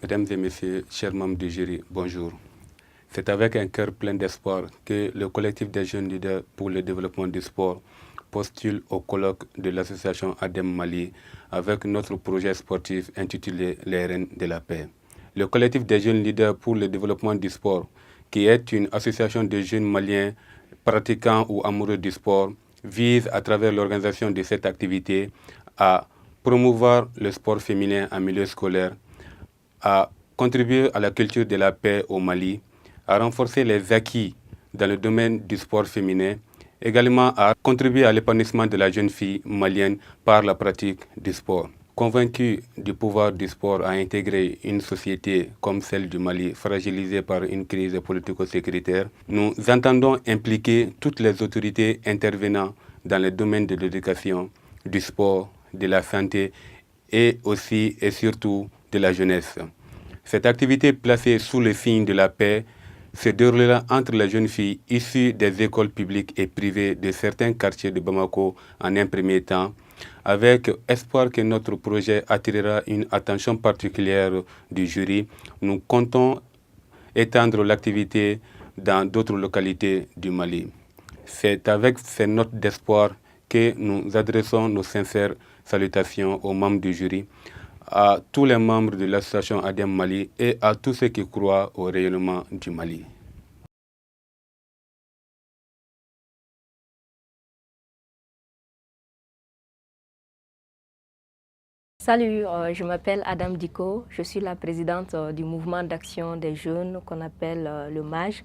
Mesdames et messieurs, chers membres du jury, bonjour. C'est avec un cœur plein d'espoir que le collectif des jeunes leaders pour le développement du sport postule au colloque de l'association ADEM Mali avec notre projet sportif intitulé Les Reines de la Paix. Le collectif des jeunes leaders pour le développement du sport, qui est une association de jeunes maliens pratiquants ou amoureux du sport, vise à travers l'organisation de cette activité à promouvoir le sport féminin en milieu scolaire, à contribuer à la culture de la paix au Mali, à renforcer les acquis dans le domaine du sport féminin, également à contribuer à l'épanouissement de la jeune fille malienne par la pratique du sport. Convaincus du pouvoir du sport à intégrer une société comme celle du Mali, fragilisée par une crise politico-sécuritaire, nous entendons impliquer toutes les autorités intervenant dans le domaine de l'éducation, du sport, de la santé et aussi et surtout de la jeunesse. Cette activité placée sous le signe de la paix se déroulera entre les jeunes filles issues des écoles publiques et privées de certains quartiers de Bamako en un premier temps, avec espoir que notre projet attirera une attention particulière du jury. Nous comptons étendre l'activité dans d'autres localités du Mali. C'est avec ces notes d'espoir que nous adressons nos sincères salutations aux membres du jury, à tous les membres de l'association ADEM Mali et à tous ceux qui croient au rayonnement du Mali. Salut, je m'appelle Adam Diko, je suis la présidente du mouvement d'action des jeunes qu'on appelle le MAJ.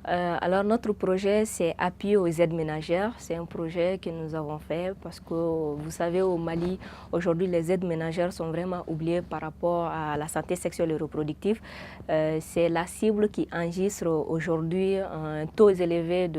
Alors notre projet c'est appui aux aides ménagères, c'est un projet que nous avons fait parce que vous savez au Mali aujourd'hui les aides ménagères sont vraiment oubliées par rapport à la santé sexuelle et reproductive. C'est la cible qui enregistre aujourd'hui un taux élevé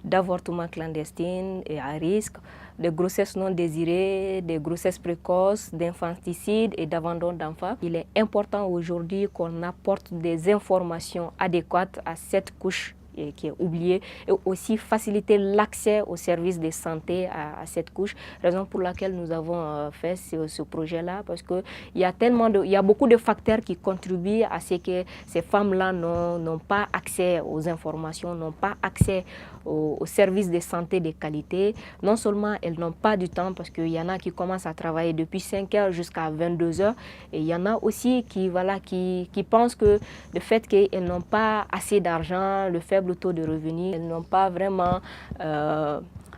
d'avortements clandestins et à risque, de grossesses non désirées, de grossesses précoces, d'infanticide et d'abandon d'enfants. Il est important aujourd'hui qu'on apporte des informations adéquates à cette couche qui est oubliée et aussi faciliter l'accès aux services de santé à cette couche, raison pour laquelle nous avons fait ce projet-là parce qu'il y a beaucoup de facteurs qui contribuent à ce que ces femmes-là n'ont pas accès aux informations, n'ont pas accès aux services de santé de qualité. Non seulement elles n'ont pas du temps parce qu'il y en a qui commencent à travailler depuis 5 heures jusqu'à 22 heures et il y en a aussi qui pensent que le fait qu'elles n'ont pas assez d'argent, le faible taux de revenus, elles n'ont pas vraiment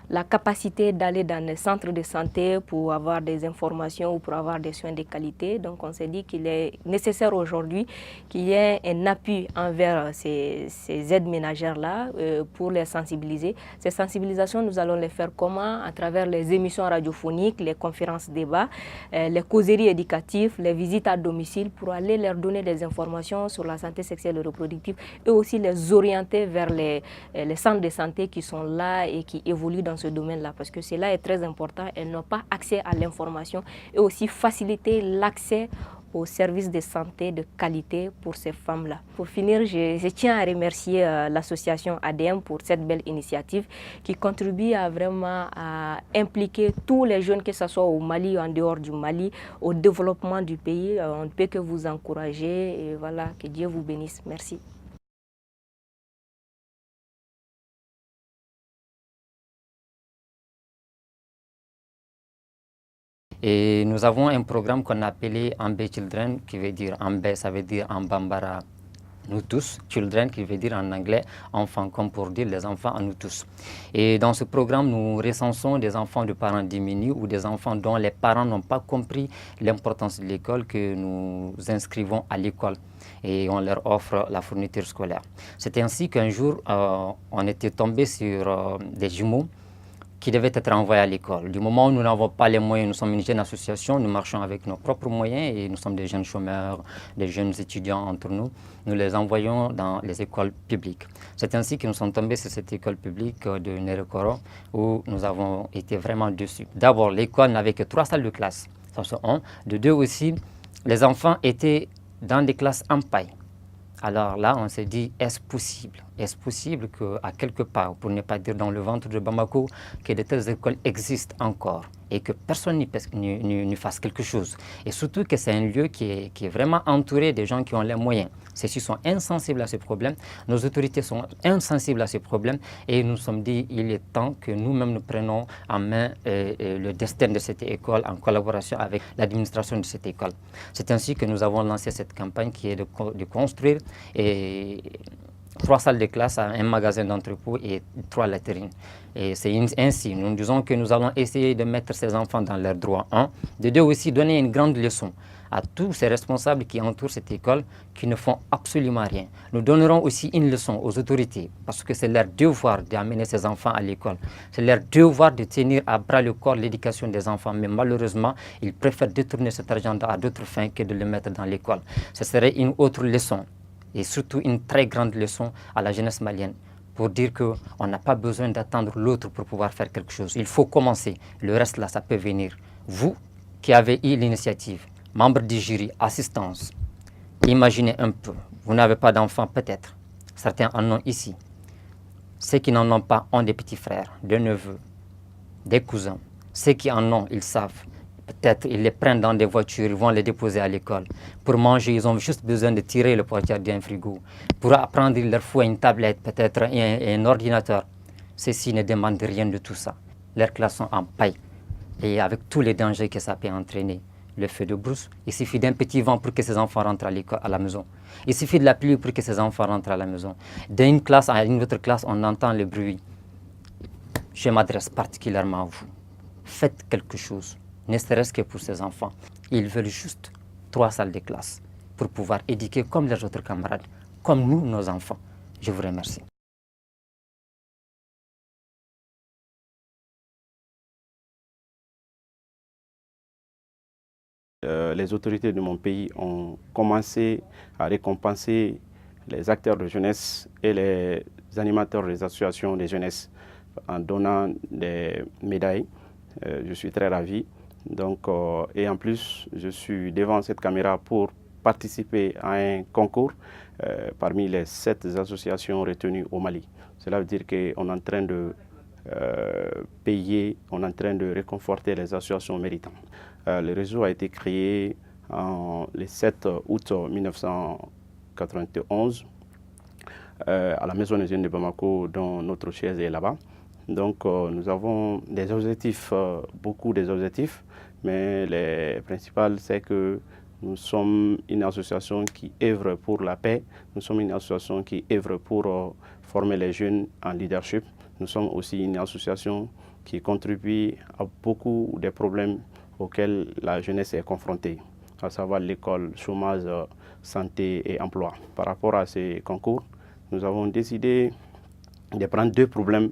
la capacité d'aller dans les centres de santé pour avoir des informations ou pour avoir des soins de qualité. Donc on s'est dit qu'il est nécessaire aujourd'hui qu'il y ait un appui envers ces aides ménagères-là pour les sensibiliser. Ces sensibilisations, nous allons les faire comment? À travers les émissions radiophoniques, les conférences débats, les causeries éducatives, les visites à domicile pour aller leur donner des informations sur la santé sexuelle et reproductive et aussi les orienter vers les centres de santé qui sont là et qui évoluent dans ce domaine-là, parce que cela est très important. Elles n'ont pas accès à l'information et aussi faciliter l'accès aux services de santé de qualité pour ces femmes-là. Pour finir, je tiens à remercier l'association ADM pour cette belle initiative qui contribue à impliquer tous les jeunes, que ce soit au Mali ou en dehors du Mali, au développement du pays. On ne peut que vous encourager et voilà, que Dieu vous bénisse. Merci. Et nous avons un programme qu'on a appelé Ambe Children, qui veut dire Ambe, ça veut dire en bambara, nous tous, children, qui veut dire en anglais enfants, comme pour dire les enfants à nous tous. Et dans ce programme, nous recensons des enfants de parents diminués ou des enfants dont les parents n'ont pas compris l'importance de l'école, que nous inscrivons à l'école et on leur offre la fourniture scolaire. C'est ainsi qu'un jour, on était tombé sur des jumeaux qui devaient être envoyés à l'école. Du moment où nous n'avons pas les moyens, nous sommes une jeune association, nous marchons avec nos propres moyens et nous sommes des jeunes chômeurs, des jeunes étudiants entre nous. Nous les envoyons dans les écoles publiques. C'est ainsi que nous sommes tombés sur cette école publique de Nerekoro où nous avons été vraiment déçus. D'abord, l'école n'avait que 3 salles de classe, ça c'est un. De 2 aussi, les enfants étaient dans des classes en paille. Alors là, on s'est dit, est-ce possible? Est-ce possible qu'à quelque part, pour ne pas dire dans le ventre de Bamako, que de telles écoles existent encore et que personne n'y fasse quelque chose? Et surtout que c'est un lieu qui est vraiment entouré de gens qui ont les moyens. Ceux-ci sont insensibles à ce problème, nos autorités sont insensibles à ce problème et nous nous sommes dit il est temps que nous-mêmes nous prenions en main le destin de cette école en collaboration avec l'administration de cette école. C'est ainsi que nous avons lancé cette campagne qui est de construire 3 salles de classe, un magasin d'entrepôt et 3 latrines. Et c'est ainsi, nous disons que nous allons essayer de mettre ces enfants dans leurs droits. De deux aussi, donner une grande leçon à tous ces responsables qui entourent cette école, qui ne font absolument rien. Nous donnerons aussi une leçon aux autorités, parce que c'est leur devoir d'amener ces enfants à l'école. C'est leur devoir de tenir à bras le corps l'éducation des enfants, mais malheureusement, ils préfèrent détourner cet argent à d'autres fins que de le mettre dans l'école. Ce serait une autre leçon, et surtout une très grande leçon à la jeunesse malienne, pour dire qu'on n'a pas besoin d'attendre l'autre pour pouvoir faire quelque chose. Il faut commencer. Le reste, là, ça peut venir. Vous qui avez eu l'initiative, membres du jury, assistance, imaginez un peu. Vous n'avez pas d'enfants, peut-être. Certains en ont ici. Ceux qui n'en ont pas ont des petits frères, des neveux, des cousins. Ceux qui en ont, ils savent. Peut-être ils les prennent dans des voitures, ils vont les déposer à l'école. Pour manger, ils ont juste besoin de tirer le portière d'un frigo. Pour apprendre, il leur faut une tablette, peut-être un ordinateur. Ceux-ci ne demandent rien de tout ça. Leurs classes sont en paille. Et avec tous les dangers que ça peut entraîner. Le feu de brousse, il suffit d'un petit vent pour que ces enfants rentrent à la maison. Il suffit de la pluie pour que ces enfants rentrent à la maison. D'une classe à une autre classe, on entend le bruit. Je m'adresse particulièrement à vous. Faites quelque chose, ne serait-ce que pour ces enfants. Ils veulent juste 3 salles de classe pour pouvoir éduquer comme les autres camarades, comme nous, nos enfants. Je vous remercie. Les autorités de mon pays ont commencé à récompenser les acteurs de jeunesse et les animateurs des associations de jeunesse en donnant des médailles. Je suis très ravi. Donc, et en plus, je suis devant cette caméra pour participer à un concours parmi les 7 associations retenues au Mali. Cela veut dire qu'on est en train de payer, on est en train de réconforter les associations méritantes. Le réseau a été créé le 7 août 1991 à la Maison des jeunes de Bamako, dont notre chaise est là-bas. Donc nous avons des objectifs, beaucoup des objectifs, mais les principaux, c'est que nous sommes une association qui œuvre pour la paix, nous sommes une association qui œuvre pour former les jeunes en leadership. Nous sommes aussi une association qui contribue à beaucoup des problèmes auxquels la jeunesse est confrontée, à savoir l'école, chômage, santé et emploi. Par rapport à ces concours, nous avons décidé de prendre 2 problèmes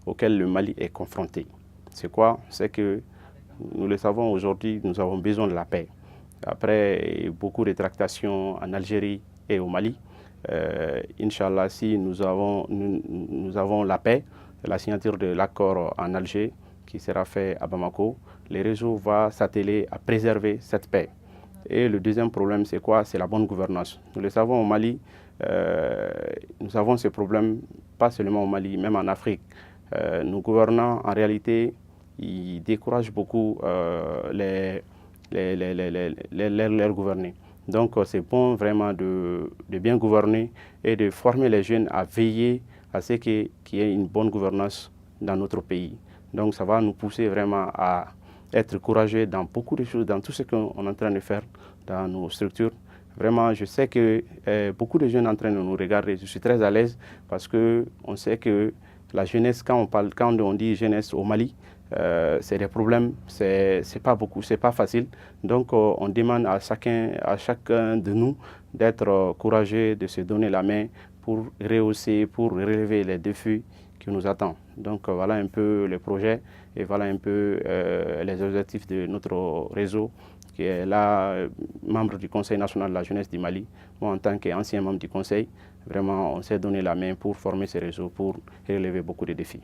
auxquels le Mali est confronté. C'est quoi? C'est que, nous le savons aujourd'hui, nous avons besoin de la paix. Après beaucoup de tractations en Algérie et au Mali, Inch'Allah, si nous avons la paix, la signature de l'accord en Alger qui sera fait à Bamako, le réseau va s'atteler à préserver cette paix. Et le deuxième problème, c'est quoi? C'est la bonne gouvernance. Nous le savons au Mali, nous avons ce problème, pas seulement au Mali, même en Afrique. Nos gouvernants, en réalité, ils découragent beaucoup les gouvernés. Donc, c'est bon vraiment de bien gouverner et de former les jeunes à veiller à ce qu'il y ait une bonne gouvernance dans notre pays. Donc, ça va nous pousser vraiment à être courageux dans beaucoup de choses, dans tout ce qu'on est en train de faire dans nos structures. Vraiment, je sais que beaucoup de jeunes sont en train de nous regarder. Je suis très à l'aise parce qu'on sait que la jeunesse, quand on dit jeunesse au Mali, c'est des problèmes, c'est pas beaucoup, c'est pas facile. Donc, on demande à chacun de nous d'être courageux, de se donner la main pour rehausser, pour relever les défis qui nous attendent. Donc, voilà un peu le projet et voilà un peu les objectifs de notre réseau, qui est là, membre du Conseil national de la jeunesse du Mali. Moi, en tant qu'ancien membre du Conseil, vraiment, on s'est donné la main pour former ce réseau, pour relever beaucoup de défis.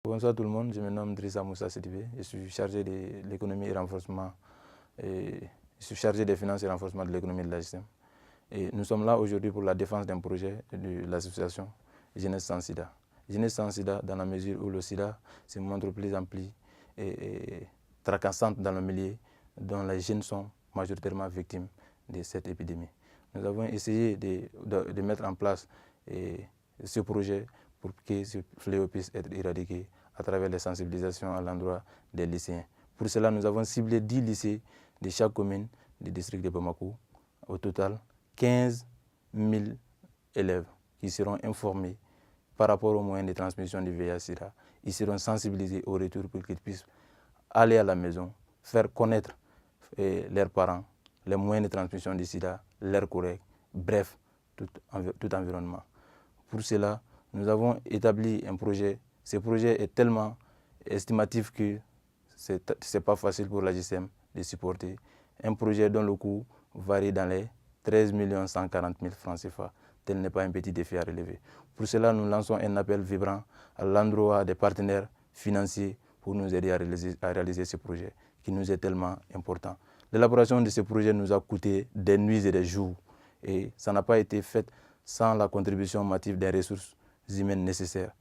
Bonsoir tout le monde, je me nomme Drissa Moussa Sidibé, je suis chargé de l'économie et renforcement, je suis chargé des finances et renforcement de l'économie de l'AGSEM. Et nous sommes là aujourd'hui pour la défense d'un projet de l'association Jeunesse sans Sida. Jeunesse sans Sida dans la mesure où le Sida se montre plus ampli et tracassante dans le milieu dont les jeunes sont majoritairement victimes de cette épidémie. Nous avons essayé de mettre en place ce projet pour que ce fléau puisse être éradiqué à travers les sensibilisations à l'endroit des lycéens. Pour cela, nous avons ciblé 10 lycées de chaque commune du district de Bamako. Au total, 15 000 élèves qui seront informés par rapport aux moyens de transmission du VIH-Sida. Ils seront sensibilisés au retour pour qu'ils puissent aller à la maison, faire connaître leurs parents les moyens de transmission du sida, leurs collègues, bref, tout environnement. Pour cela, nous avons établi un projet. Ce projet est tellement estimatif que ce n'est pas facile pour la GSM de supporter. Un projet dont le coût varie dans les 13 140 000 francs CFA. Tel n'est pas un petit défi à relever. Pour cela, nous lançons un appel vibrant à l'endroit des partenaires financiers pour nous aider à réaliser ce projet qui nous est tellement important. L'élaboration de ce projet nous a coûté des nuits et des jours et ça n'a pas été fait sans la contribution massive des ressources humaines nécessaires.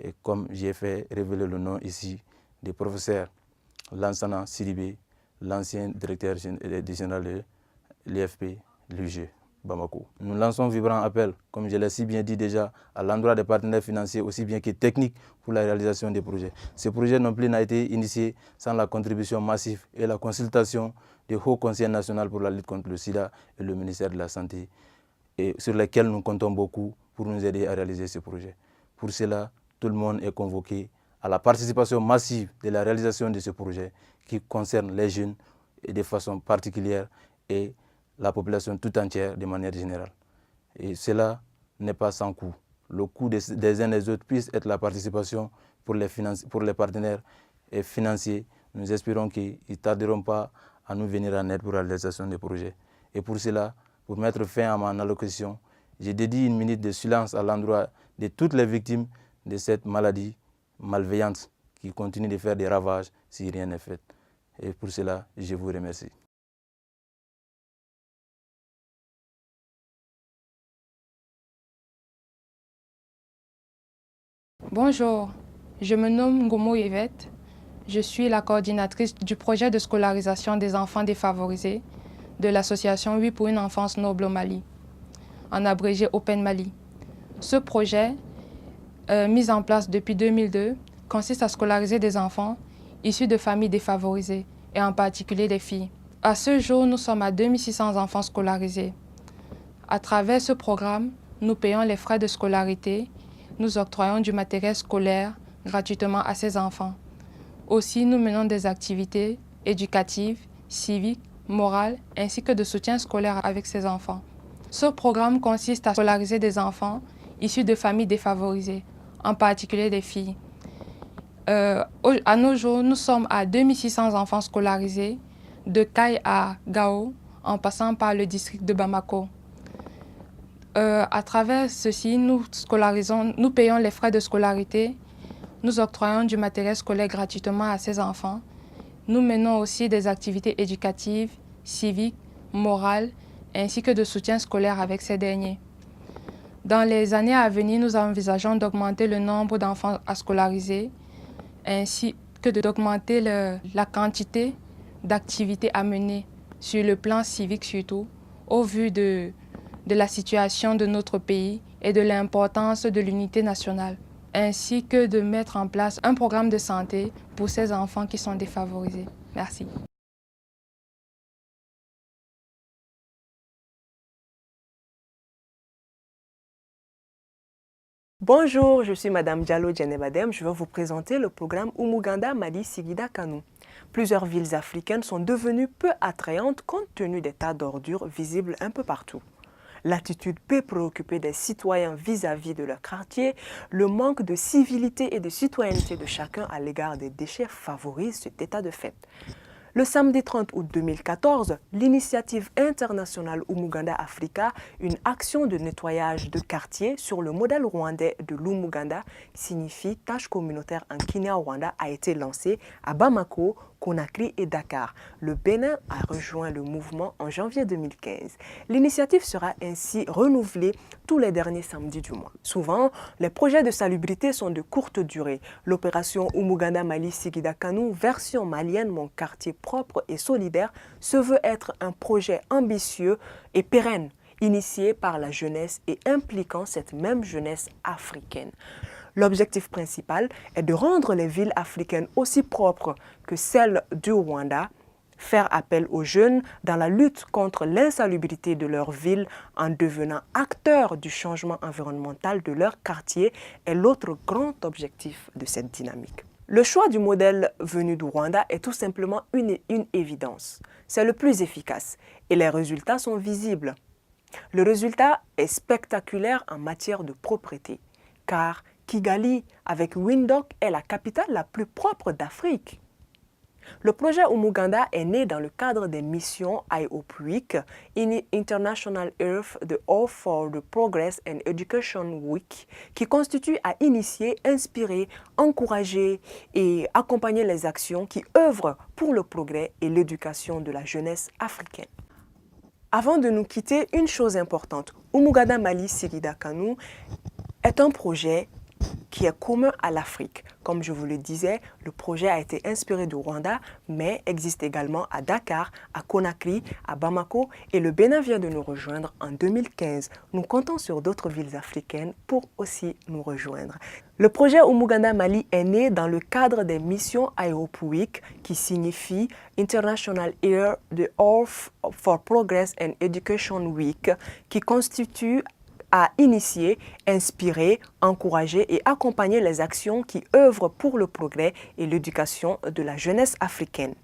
Et comme j'ai fait révéler le nom ici des professeurs Lansana Sidibé, l'ancien directeur général de l'IFP, l'UG, Bamako. Nous lançons un vibrant appel, comme je l'ai si bien dit déjà, à l'endroit des partenaires financiers aussi bien que techniques pour la réalisation des projets. Ce projet non plus n'a été initié sans la contribution massive et la consultation du Haut Conseil national pour la lutte contre le sida et le ministère de la Santé, et sur lesquels nous comptons beaucoup pour nous aider à réaliser ce projet. Pour cela, tout le monde est convoqué à la participation massive de la réalisation de ce projet qui concerne les jeunes et de façon particulière et la population tout entière de manière générale. Et cela n'est pas sans coût. Le coût des uns des autres puisse être la participation pour les partenaires financiers. Nous espérons qu'ils ne tarderont pas à nous venir en aide pour la réalisation des projets. Et pour cela, pour mettre fin à mon allocution, j'ai dédié une minute de silence à l'endroit de toutes les victimes de cette maladie malveillante qui continue de faire des ravages si rien n'est fait. Et pour cela, je vous remercie. Bonjour, je me nomme Ngomo Yvette. Je suis la coordinatrice du projet de scolarisation des enfants défavorisés de l'association Oui pour une enfance noble au Mali, en abrégé Open Mali. Ce projet, mis en place depuis 2002, consiste à scolariser des enfants issus de familles défavorisées, et en particulier des filles. À ce jour, nous sommes à 2600 enfants scolarisés. À travers ce programme, nous payons les frais de scolarité, nous octroyons du matériel scolaire gratuitement à ces enfants. Aussi, nous menons des activités éducatives, civiques, morales, ainsi que de soutien scolaire avec ces enfants. Ce programme consiste à scolariser des enfants issus de familles défavorisées, en particulier des filles. À nos jours, nous sommes à 2600 enfants scolarisés, de Caille à Gao, en passant par le district de Bamako. À travers ceci, nous payons les frais de scolarité, nous octroyons du matériel scolaire gratuitement à ces enfants. Nous menons aussi des activités éducatives, civiques, morales, ainsi que de soutien scolaire avec ces derniers. Dans les années à venir, nous envisageons d'augmenter le nombre d'enfants à scolariser, ainsi que d'augmenter la quantité d'activités à mener, sur le plan civique surtout, au vu de la situation de notre pays et de l'importance de l'unité nationale, ainsi que de mettre en place un programme de santé pour ces enfants qui sont défavorisés. Merci. Bonjour, je suis Madame Diallo Djenebadem. Je vais vous présenter le programme Umuganda Mali Sigida Kanu. Plusieurs villes africaines sont devenues peu attrayantes compte tenu des tas d'ordures visibles un peu partout. L'attitude peu préoccupée des citoyens vis-à-vis de leur quartier, le manque de civilité et de citoyenneté de chacun à l'égard des déchets favorisent cet état de fait. Le samedi 30 août 2014, l'initiative internationale Umuganda Africa, une action de nettoyage de quartier sur le modèle rwandais de l'Umuganda, signifie tâche communautaire en Kenya-Rwanda, a été lancée à Bamako, Conakry et Dakar. Le Bénin a rejoint le mouvement en janvier 2015. L'initiative sera ainsi renouvelée tous les derniers samedis du mois. Souvent, les projets de salubrité sont de courte durée. L'opération Umuganda Mali Sigida Kanu, version malienne Mon quartier propre et solidaire, se veut être un projet ambitieux et pérenne, initié par la jeunesse et impliquant cette même jeunesse africaine. L'objectif principal est de rendre les villes africaines aussi propres que celles du Rwanda, faire appel aux jeunes dans la lutte contre l'insalubrité de leur ville en devenant acteurs du changement environnemental de leur quartier est l'autre grand objectif de cette dynamique. Le choix du modèle venu du Rwanda est tout simplement une évidence. C'est le plus efficace et les résultats sont visibles. Le résultat est spectaculaire en matière de propreté, car Kigali, avec Windhoek, est la capitale la plus propre d'Afrique. Le projet Umuganda est né dans le cadre des missions IOP Week, International Earth the All for the Progress and Education Week, qui constitue à initier, inspirer, encourager et accompagner les actions qui œuvrent pour le progrès et l'éducation de la jeunesse africaine. Avant de nous quitter, une chose importante, Umuganda Mali Sigida Kanu est un projet qui est commun à l'Afrique. Comme je vous le disais, le projet a été inspiré du Rwanda, mais existe également à Dakar, à Conakry, à Bamako et le Bénin vient de nous rejoindre en 2015. Nous comptons sur d'autres villes africaines pour aussi nous rejoindre. Le projet Umuganda Mali est né dans le cadre des missions IOP Week, qui signifie International Year the Earth for Progress and Education Week, qui constitue à initier, inspirer, encourager et accompagner les actions qui œuvrent pour le progrès et l'éducation de la jeunesse africaine.